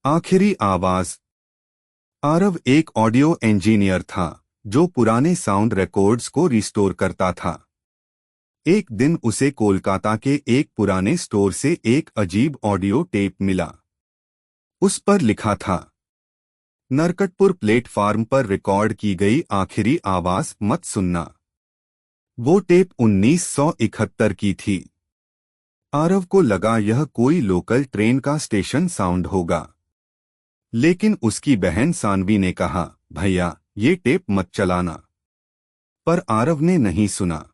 आखिरी आवाज। आरव एक ऑडियो इंजीनियर था जो पुराने साउंड रिकॉर्ड्स को रिस्टोर करता था। एक दिन उसे कोलकाता के एक पुराने स्टोर से एक अजीब ऑडियो टेप मिला। उस पर लिखा था, नरकटपुर प्लेटफार्म पर रिकॉर्ड की गई आखिरी आवाज मत सुनना। वो टेप 1971 की थी। आरव को लगा यह कोई लोकल ट्रेन का स्टेशन साउंड होगा, लेकिन उसकी बहन सानवी ने कहा, भैया ये टेप मत चलाना। पर आरव ने नहीं सुना।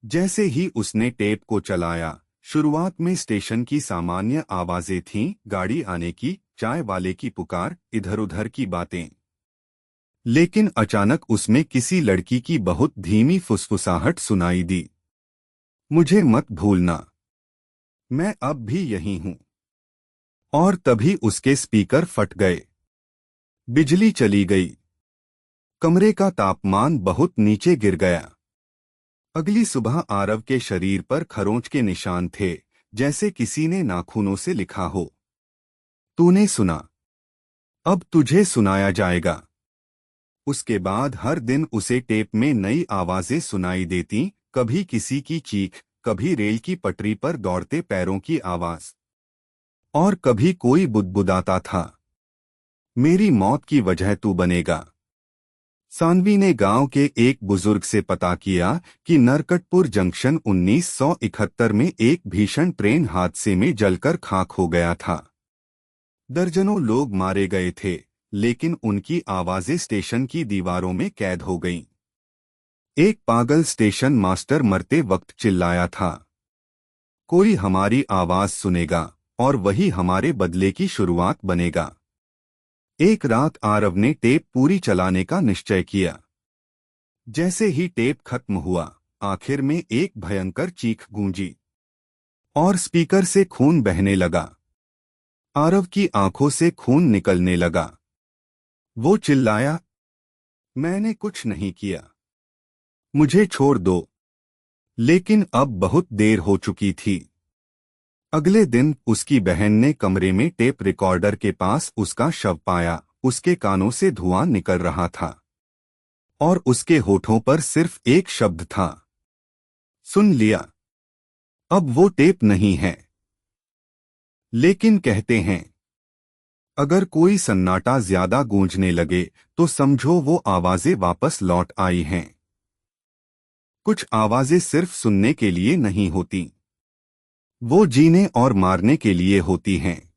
जैसे ही उसने टेप को चलाया, शुरुआत में स्टेशन की सामान्य आवाजें थीं, गाड़ी आने की, चाय वाले की पुकार, इधर-उधर की बातें। लेकिन अचानक उसमें किसी लड़की की बहुत धीमी फुसफुसाहट सुनाई दी। मुझे मत भूलना, मैं अब भी यही हूं। और तभी उसके स्पीकर फट गए। बिजली चली गई। कमरे का तापमान बहुत नीचे गिर गया। अगली सुबह आरव के शरीर पर खरोंच के निशान थे, जैसे किसी ने नाखूनों से लिखा हो, तूने सुना, अब तुझे सुनाया जाएगा। उसके बाद हर दिन उसे टेप में नई आवाजें सुनाई देती, कभी किसी की चीख, कभी रेल की पटरी पर दौड़ते पैरों की आवाज, और कभी कोई बुदबुदाता था, मेरी मौत की वजह तू बनेगा। सानवी ने गांव के एक बुजुर्ग से पता किया कि नरकटपुर जंक्शन 1971 में एक भीषण ट्रेन हादसे में जलकर खाक हो गया था। दर्जनों लोग मारे गए थे, लेकिन उनकी आवाजें स्टेशन की दीवारों में कैद हो गईं। एक पागल स्टेशन मास्टर मरते वक्त चिल्लाया था, कोई हमारी आवाज सुनेगा और वही हमारे बदले की शुरुआत बनेगा। एक रात आरव ने टेप पूरी चलाने का निश्चय किया। जैसे ही टेप खत्म हुआ, आखिर में एक भयंकर चीख गूंजी और स्पीकर से खून बहने लगा। आरव की आंखों से खून निकलने लगा। वो चिल्लाया, मैंने कुछ नहीं किया, मुझे छोड़ दो। लेकिन अब बहुत देर हो चुकी थी। अगले दिन उसकी बहन ने कमरे में टेप रिकॉर्डर के पास उसका शव पाया। उसके कानों से धुआं निकल रहा था और उसके होठों पर सिर्फ एक शब्द था, सुन लिया। अब वो टेप नहीं है, लेकिन कहते हैं, अगर कोई सन्नाटा ज्यादा गूंजने लगे तो समझो वो आवाजें वापस लौट आई हैं। कुछ आवाजें सिर्फ सुनने के लिए नहीं होती, वो जीने और मारने के लिए होती हैं।